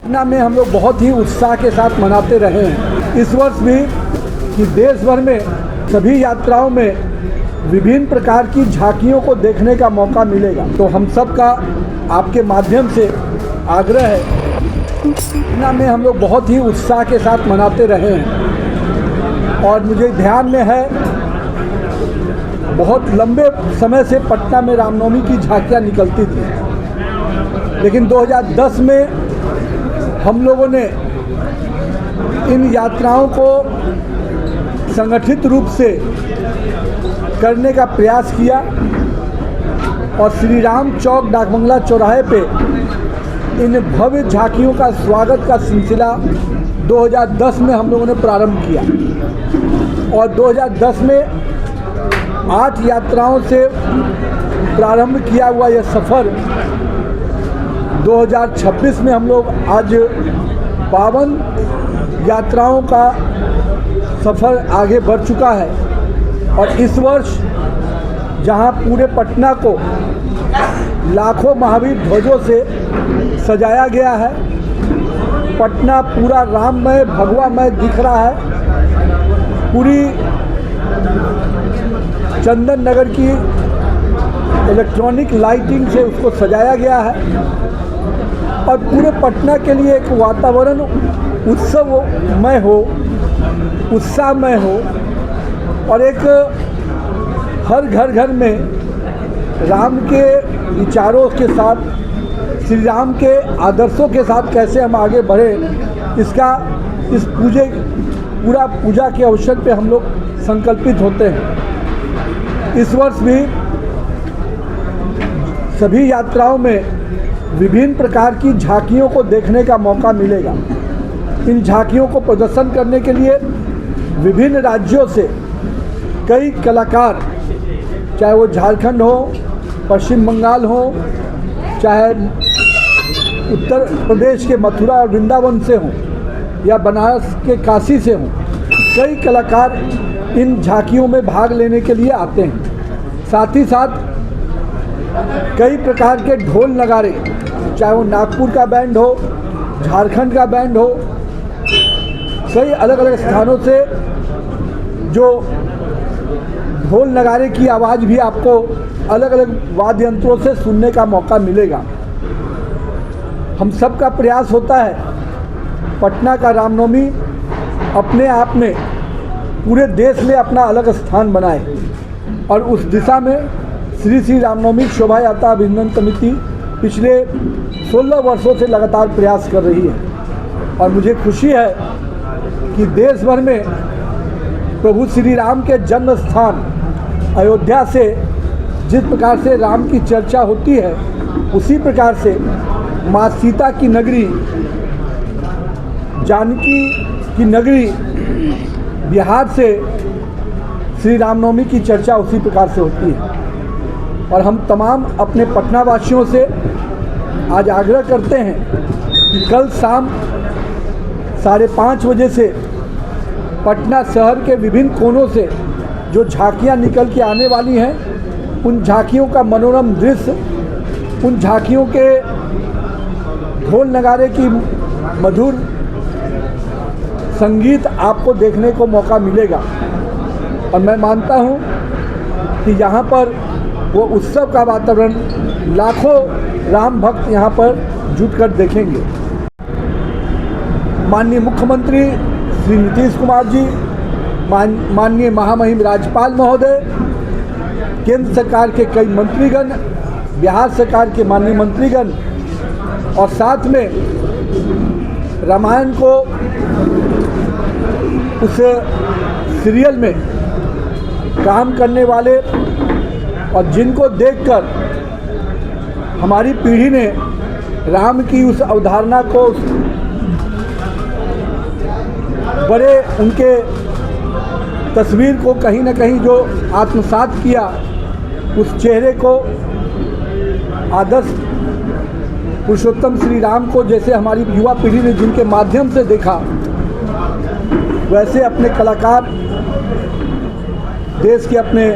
पटना में हम लोग बहुत ही उत्साह के साथ मनाते रहे हैं। इस वर्ष भी कि देश भर में सभी यात्राओं में विभिन्न प्रकार की झांकियों को देखने का मौका मिलेगा। तो हम सब का आपके माध्यम से आग्रह है, पटना में हम लोग बहुत ही उत्साह के साथ मनाते रहे हैं और मुझे ध्यान में है बहुत लंबे समय से पटना में रामनवमी की झांकियाँ निकलती थी, लेकिन 2010 में हम लोगों ने इन यात्राओं को संगठित रूप से करने का प्रयास किया और श्री राम चौक डाकबंगला चौराहे पे इन भव्य झांकियों का स्वागत का सिलसिला 2010 में हम लोगों ने प्रारंभ किया और 2010 में 8 यात्राओं से प्रारंभ किया हुआ यह सफ़र 2026 में हम लोग आज 52 यात्राओं का सफ़र आगे बढ़ चुका है और इस वर्ष जहां पूरे पटना को लाखों महावीर ध्वजों से सजाया गया है, पटना पूरा राममय भगवामय दिख रहा है। पूरी चंदन नगर की इलेक्ट्रॉनिक लाइटिंग से उसको सजाया गया है और पूरे पटना के लिए एक वातावरण उत्सवमय हो, उत्साहमय हो और एक हर घर में राम के विचारों के साथ, श्री राम के आदर्शों के साथ कैसे हम आगे बढ़े, इसका इस पूरा पूजा के अवसर पे हम लोग संकल्पित होते हैं। इस वर्ष भी सभी यात्राओं में विभिन्न प्रकार की झांकियों को देखने का मौका मिलेगा। इन झांकियों को प्रदर्शन करने के लिए विभिन्न राज्यों से कई कलाकार, चाहे वो झारखंड हो, पश्चिम बंगाल हो, चाहे उत्तर प्रदेश के मथुरा और वृंदावन से हों या बनारस के काशी से हों, कई कलाकार इन झांकियों में भाग लेने के लिए आते हैं। साथ ही साथ कई प्रकार के ढोल नगारे, चाहे वो नागपुर का बैंड हो, झारखंड का बैंड हो, कई अलग अलग स्थानों से जो ढोल नगारे की आवाज़ भी आपको अलग अलग वाद्य यंत्रों से सुनने का मौका मिलेगा। हम सब का प्रयास होता है पटना का रामनवमी अपने आप में पूरे देश में अपना अलग स्थान बनाए और उस दिशा में श्री रामनवमी शोभा यात्रा अभिनंदन समिति पिछले 16 वर्षों से लगातार प्रयास कर रही है और मुझे खुशी है कि देश भर में प्रभु श्री राम के जन्म स्थान अयोध्या से जिस प्रकार से राम की चर्चा होती है, उसी प्रकार से माँ सीता की नगरी, जानकी की नगरी बिहार से श्री रामनवमी की चर्चा उसी प्रकार से होती है। और हम तमाम अपने पटना वासियों से आज आग्रह करते हैं कि कल शाम 5:30 बजे से पटना शहर के विभिन्न कोनों से जो झांकियां निकल के आने वाली हैं, उन झांकियों का मनोरम दृश्य, उन झांकियों के ढोल नगारे की मधुर संगीत आपको देखने को मौका मिलेगा और मैं मानता हूं कि यहाँ पर वो उत्सव का वातावरण लाखों राम भक्त यहाँ पर जुटकर देखेंगे। माननीय मुख्यमंत्री श्री नीतीश कुमार जी, माननीय महामहिम राज्यपाल महोदय, केंद्र सरकार के कई मंत्रीगण, बिहार सरकार के माननीय मंत्रीगण और साथ में रामायण को उस सीरियल में काम करने वाले और जिनको देखकर हमारी पीढ़ी ने राम की उस अवधारणा को बड़े उनके तस्वीर को कहीं ना कहीं जो आत्मसात किया, उस चेहरे को आदर्श पुरुषोत्तम श्री राम को जैसे हमारी युवा पीढ़ी ने जिनके माध्यम से देखा, वैसे अपने कलाकार देश के अपने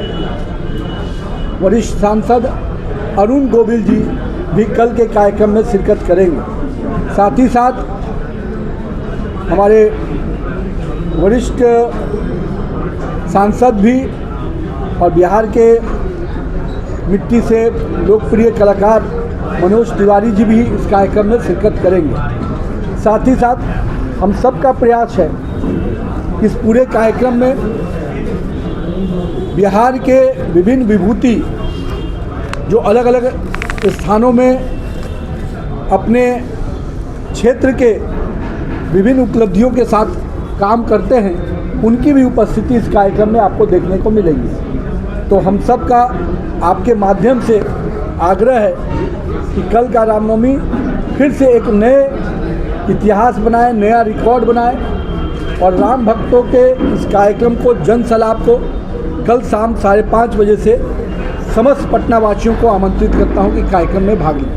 वरिष्ठ सांसद अरुण गोविल जी भी कल के कार्यक्रम में शिरकत करेंगे। साथ ही साथ हमारे वरिष्ठ सांसद भी और बिहार के मिट्टी से लोकप्रिय कलाकार मनोज तिवारी जी भी इस कार्यक्रम में शिरकत करेंगे। साथ ही साथ हम सब का प्रयास है कि इस पूरे कार्यक्रम में बिहार के विभिन्न विभूति जो अलग अलग स्थानों में अपने क्षेत्र के विभिन्न उपलब्धियों के साथ काम करते हैं, उनकी भी उपस्थिति इस कार्यक्रम में आपको देखने को मिलेगी। तो हम सब का आपके माध्यम से आग्रह है कि कल का रामनवमी फिर से एक नए इतिहास बनाए, नया रिकॉर्ड बनाए और राम भक्तों के इस कार्यक्रम को, जन सलाप को कल शाम 5:30 बजे से समस्त पटना वासियों को आमंत्रित करता हूं कि कार्यक्रम में भाग लें।